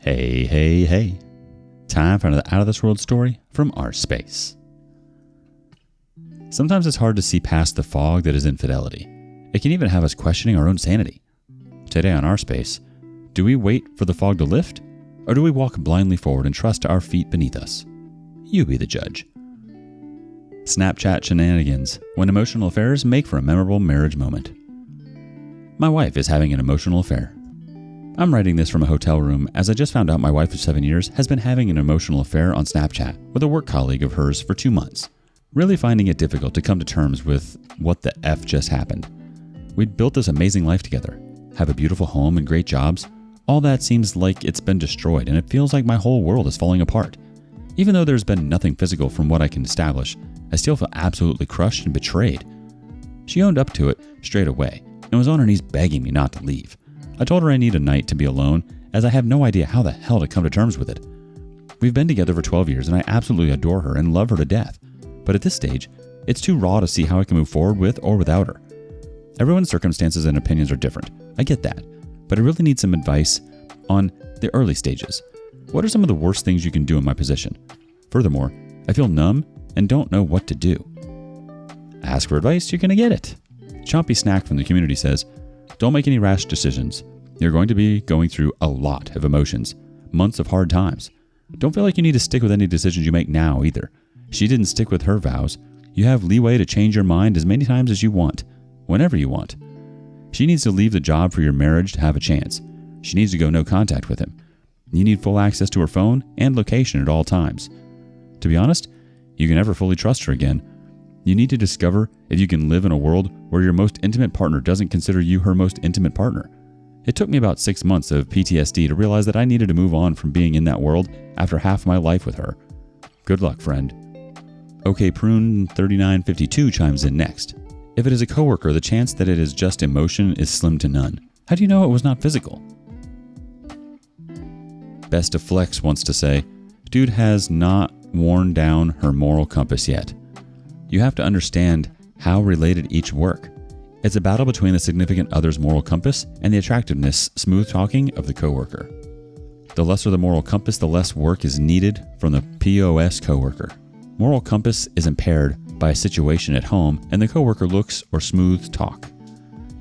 Hey, hey, hey. Time for another Out of This World story from rSpace. Sometimes it's hard to see past the fog that is infidelity. It can even have us questioning our own sanity. Today on rSpace, do we wait for the fog to lift? Or do we walk blindly forward and trust to our feet beneath us? You be the judge. Snapchat shenanigans when emotional affairs make for a memorable marriage moment. My wife is having an emotional affair. I'm writing this from a hotel room as I just found out my wife of 7 years has been having an emotional affair on Snapchat with a work colleague of hers for 2 months. Really finding it difficult to come to terms with what the F just happened. We'd built this amazing life together, have a beautiful home and great jobs. All that seems like it's been destroyed and it feels like my whole world is falling apart. Even though there's been nothing physical from what I can establish, I still feel absolutely crushed and betrayed. She owned up to it straight away and was on her knees begging me not to leave. I told her I need a night to be alone as I have no idea how the hell to come to terms with it. We've been together for 12 years and I absolutely adore her and love her to death. But at this stage, it's too raw to see how I can move forward with or without her. Everyone's circumstances and opinions are different. I get that. But I really need some advice on the early stages. What are some of the worst things you can do in my position? Furthermore, I feel numb and don't know what to do. Ask for advice, you're going to get it. Chompy Snack from the community says, don't make any rash decisions. You're going to be going through a lot of emotions, months of hard times. Don't feel like you need to stick with any decisions you make now either. She didn't stick with her vows. You have leeway to change your mind as many times as you want, whenever you want. She needs to leave the job for your marriage to have a chance. She needs to go no contact with him. You need full access to her phone and location at all times. To be honest, you can never fully trust her again. You need to discover if you can live in a world where your most intimate partner doesn't consider you her most intimate partner. It took me about 6 months of PTSD to realize that I needed to move on from being in that world after half my life with her. Good luck, friend. OK Prune 3952 chimes in next. If it is a coworker, the chance that it is just emotion is slim to none. How do you know it was not physical? Best of Flex wants to say, dude has not worn down her moral compass yet. You have to understand how related each work. It's a battle between the significant other's moral compass and the attractiveness, smooth talking of the coworker. The lesser the moral compass, the less work is needed from the POS coworker. Moral compass is impaired by a situation at home and the coworker looks or smooth talk.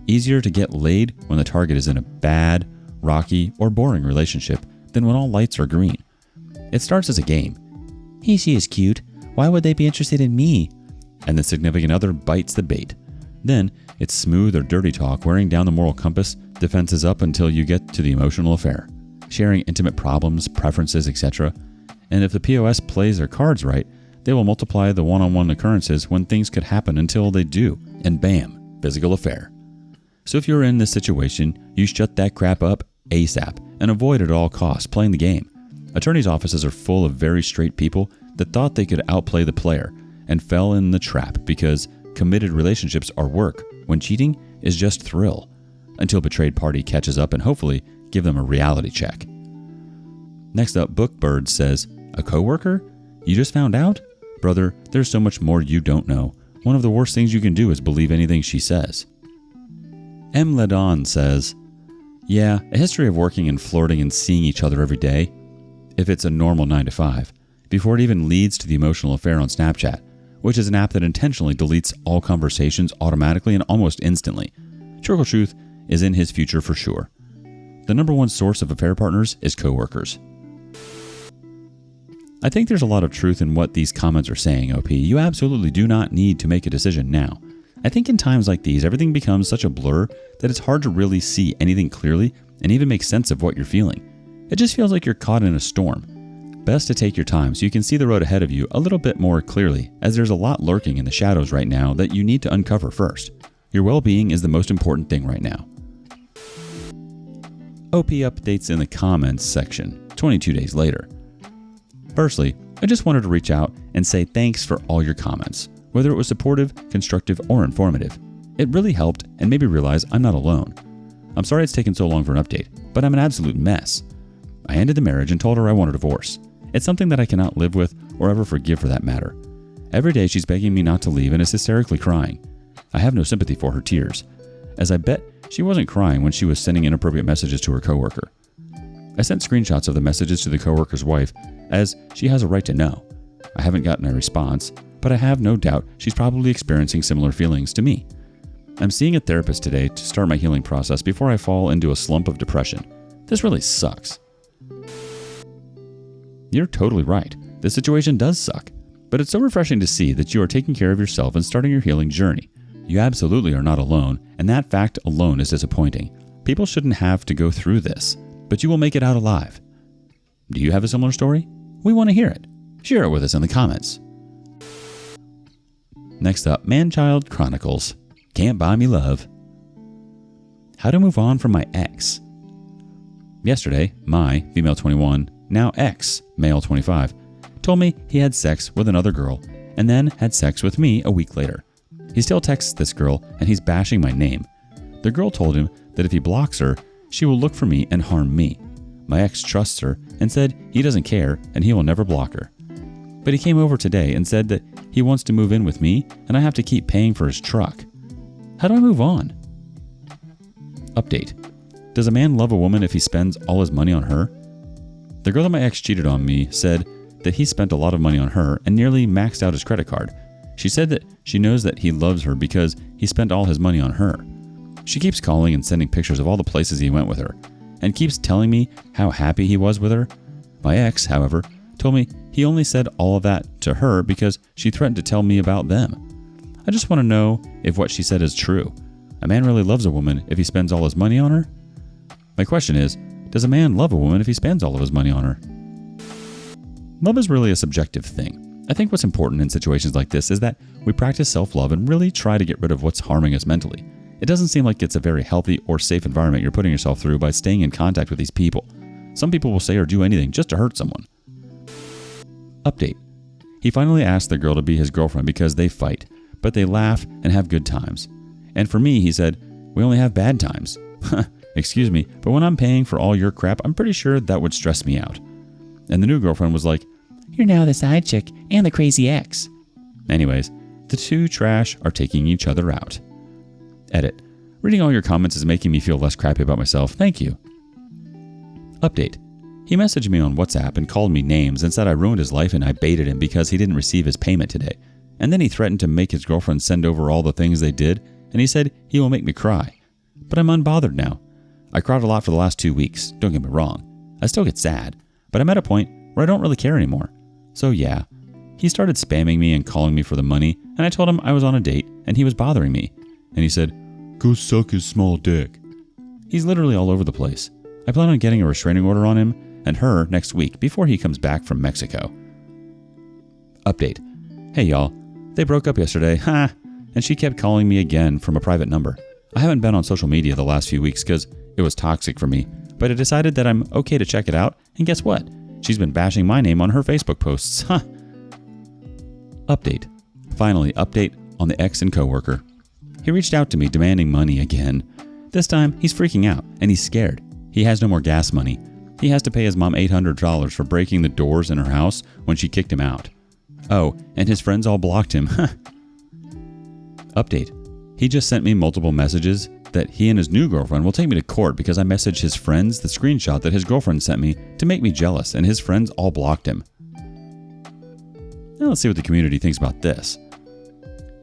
Easier to get laid when the target is in a bad, rocky, or boring relationship than when all lights are green. It starts as a game. She is cute. Why would they be interested in me? And the significant other bites the bait. Then, it's smooth or dirty talk wearing down the moral compass, defenses up until you get to the emotional affair, sharing intimate problems, preferences, etc. And if the POS plays their cards right, they will multiply the one-on-one occurrences when things could happen until they do, and bam, physical affair. So if you're in this situation, you shut that crap up ASAP and avoid at all costs playing the game. Attorneys' offices are full of very straight people that thought they could outplay the player and fell in the trap because committed relationships are work when cheating is just thrill, until betrayed party catches up and hopefully give them a reality check. Next up, Bookbird says, a coworker? You just found out? Brother, there's so much more you don't know. One of the worst things you can do is believe anything she says. M. Ledon says, yeah, a history of working and flirting and seeing each other every day, if it's a normal 9 to 5, before it even leads to the emotional affair on Snapchat, which is an app that intentionally deletes all conversations automatically and almost instantly. Trickle Truth is in his future for sure. The number one source of affair partners is coworkers. I think there's a lot of truth in what these comments are saying, OP. You absolutely do not need to make a decision now. I think in times like these, everything becomes such a blur that it's hard to really see anything clearly and even make sense of what you're feeling. It just feels like you're caught in a storm. Best to take your time so you can see the road ahead of you a little bit more clearly, as there's a lot lurking in the shadows right now that you need to uncover first. Your well-being is the most important thing right now. OP updates in the comments section 22 days later. Firstly, I just wanted to reach out and say thanks for all your comments, whether it was supportive, constructive, or informative. It really helped and made me realize I'm not alone. I'm sorry it's taken so long for an update, but I'm an absolute mess. I ended the marriage and told her I want a divorce. It's something that I cannot live with or ever forgive for that matter. Every day she's begging me not to leave and is hysterically crying. I have no sympathy for her tears, as I bet she wasn't crying when she was sending inappropriate messages to her coworker. I sent screenshots of the messages to the coworker's wife, as she has a right to know. I haven't gotten a response, but I have no doubt she's probably experiencing similar feelings to me. I'm seeing a therapist today to start my healing process before I fall into a slump of depression. This really sucks. You're totally right. This situation does suck, but it's so refreshing to see that you are taking care of yourself and starting your healing journey. You absolutely are not alone, and that fact alone is disappointing. People shouldn't have to go through this, but you will make it out alive. Do you have a similar story? We want to hear it. Share it with us in the comments. Next up, Man-Child Chronicles. Can't buy me love. How to move on from my ex. Yesterday, my, female 21, now ex, male 25, told me he had sex with another girl and then had sex with me a week later. He still texts this girl and he's bashing my name. The girl told him that if he blocks her, she will look for me and harm me. My ex trusts her and said he doesn't care and he will never block her. But he came over today and said that he wants to move in with me and I have to keep paying for his truck. How do I move on? Update. Does a man love a woman if he spends all his money on her? The girl that my ex cheated on me said that he spent a lot of money on her and nearly maxed out his credit card. She said that she knows that he loves her because he spent all his money on her. She keeps calling and sending pictures of all the places he went with her, and keeps telling me how happy he was with her. My ex, however, told me he only said all of that to her because she threatened to tell me about them. I just want to know if what she said is true. A man really loves a woman if he spends all his money on her? My question is, does a man love a woman if he spends all of his money on her? Love is really a subjective thing. I think what's important in situations like this is that we practice self-love and really try to get rid of what's harming us mentally. It doesn't seem like it's a very healthy or safe environment you're putting yourself through by staying in contact with these people. Some people will say or do anything just to hurt someone. Update. He finally asked the girl to be his girlfriend because they fight, but they laugh and have good times. And for me, he said, we only have bad times. Excuse me, but when I'm paying for all your crap, I'm pretty sure that would stress me out. And the new girlfriend was like, you're now the side chick and the crazy ex. Anyways, the two trash are taking each other out. Edit. Reading all your comments is making me feel less crappy about myself. Thank you. Update. He messaged me on WhatsApp and called me names and said I ruined his life and I baited him because he didn't receive his payment today. And then he threatened to make his girlfriend send over all the things they did, and he said he will make me cry. But I'm unbothered now. I cried a lot for the last 2 weeks, don't get me wrong. I still get sad, but I'm at a point where I don't really care anymore. So yeah, he started spamming me and calling me for the money, and I told him I was on a date and he was bothering me. And he said, go suck his small dick. He's literally all over the place. I plan on getting a restraining order on him and her next week before he comes back from Mexico. Update. Hey y'all, they broke up yesterday, and she kept calling me again from a private number. I haven't been on social media the last few weeks because it was toxic for me, but I decided that I'm okay to check it out, and guess what? She's been bashing my name on her Facebook posts, Update. Finally, update on the ex and coworker. He reached out to me demanding money again. This time, he's freaking out, and he's scared. He has no more gas money. He has to pay his mom $800 for breaking the doors in her house when she kicked him out. Oh, and his friends all blocked him. Update. He just sent me multiple messages that he and his new girlfriend will take me to court because I messaged his friends the screenshot that his girlfriend sent me to make me jealous, and his friends all blocked him. Now let's see what the community thinks about this.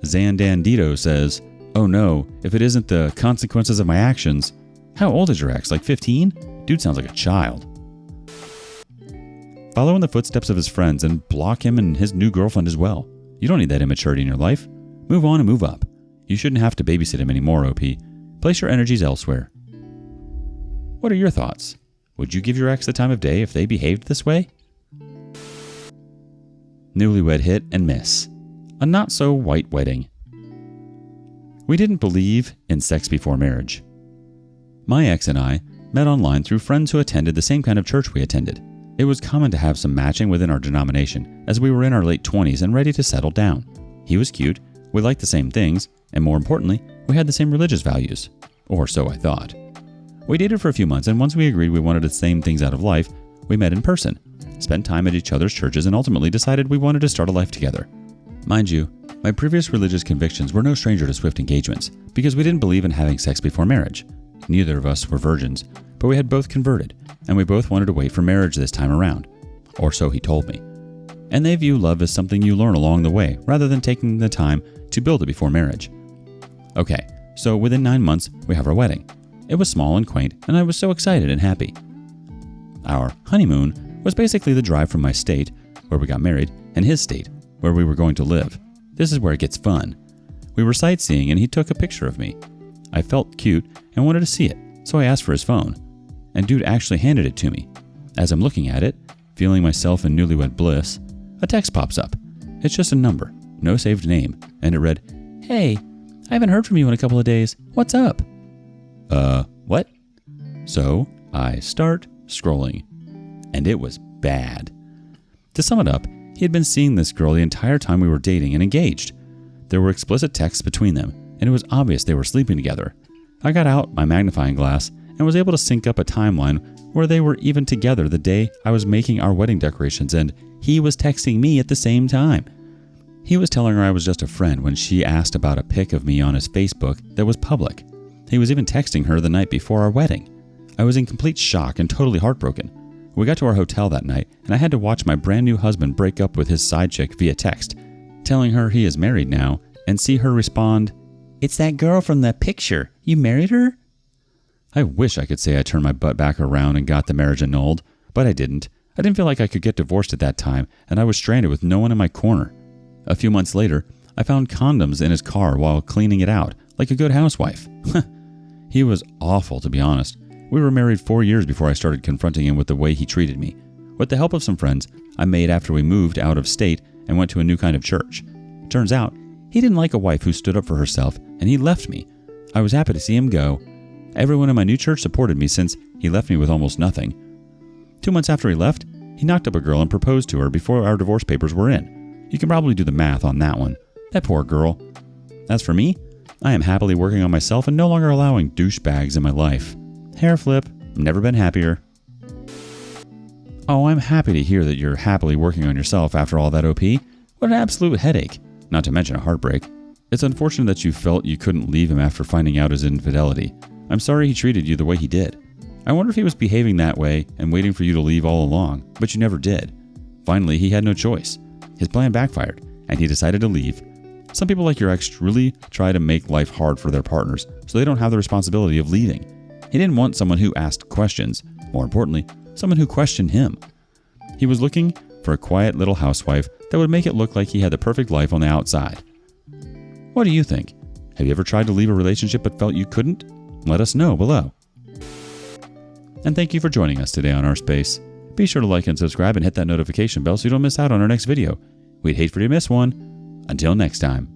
Zandandito says, oh no, if it isn't the consequences of my actions. How old is your ex, like 15? Dude sounds like a child. Follow in the footsteps of his friends and block him and his new girlfriend as well. You don't need that immaturity in your life. Move on and move up. You shouldn't have to babysit him anymore, OP. Place your energies elsewhere. What are your thoughts? Would you give your ex the time of day if they behaved this way? Newlywed hit and miss. A not-so-white wedding. We didn't believe in sex before marriage. My ex and I met online through friends who attended the same kind of church we attended. It was common to have some matching within our denomination, as we were in our late 20s and ready to settle down. He was cute, we liked the same things, and more importantly, we had the same religious values. Or so I thought. We dated for a few months, and once we agreed we wanted the same things out of life, we met in person, spent time at each other's churches, and ultimately decided we wanted to start a life together. Mind you, my previous religious convictions were no stranger to swift engagements, because we didn't believe in having sex before marriage. Neither of us were virgins, but we had both converted, and we both wanted to wait for marriage this time around. Or so he told me. And they view love as something you learn along the way, rather than taking the time to build it before marriage. Okay, so within 9 months, we have our wedding. It was small and quaint, and I was so excited and happy. Our honeymoon was basically the drive from my state, where we got married, and his state, where we were going to live. This is where it gets fun. We were sightseeing, and he took a picture of me. I felt cute and wanted to see it, so I asked for his phone. And dude actually handed it to me. As I'm looking at it, feeling myself in newlywed bliss, a text pops up. It's just a number, no saved name, and it read, "Hey, I haven't heard from you in a couple of days. What's up?" What? So I start scrolling, and it was bad. To sum it up, he had been seeing this girl the entire time we were dating and engaged. There were explicit texts between them, and it was obvious they were sleeping together. I got out my magnifying glass and was able to sync up a timeline where they were even together the day I was making our wedding decorations, and he was texting me at the same time. He was telling her I was just a friend when she asked about a pic of me on his Facebook that was public. He was even texting her the night before our wedding. I was in complete shock and totally heartbroken. We got to our hotel that night, and I had to watch my brand new husband break up with his side chick via text, telling her he is married now, and see her respond, "It's that girl from the picture. You married her?" I wish I could say I turned my butt back around and got the marriage annulled, but I didn't. I didn't feel like I could get divorced at that time, and I was stranded with no one in my corner. A few months later, I found condoms in his car while cleaning it out, like a good housewife. He was awful, to be honest. We were married 4 years before I started confronting him with the way he treated me. With the help of some friends I made after we moved out of state and went to a new kind of church. Turns out, he didn't like a wife who stood up for herself, and he left me. I was happy to see him go. Everyone in my new church supported me since he left me with almost nothing. 2 months after he left, he knocked up a girl and proposed to her before our divorce papers were in. You can probably do the math on that one. That poor girl. As for me, I am happily working on myself and no longer allowing douchebags in my life. Hair flip, never been happier. Oh, I'm happy to hear that you're happily working on yourself after all that, OP. What an absolute headache, not to mention a heartbreak. It's unfortunate that you felt you couldn't leave him after finding out his infidelity. I'm sorry he treated you the way he did. I wonder if he was behaving that way and waiting for you to leave all along, but you never did. Finally, he had no choice. His plan backfired, and he decided to leave. Some people like your ex really try to make life hard for their partners, so they don't have the responsibility of leaving. He didn't want someone who asked questions. More importantly, someone who questioned him. He was looking for a quiet little housewife that would make it look like he had the perfect life on the outside. What do you think? Have you ever tried to leave a relationship but felt you couldn't? Let us know below. And thank you for joining us today on rSpace. Be sure to like and subscribe and hit that notification bell so you don't miss out on our next video. We'd hate for you to miss one. Until next time.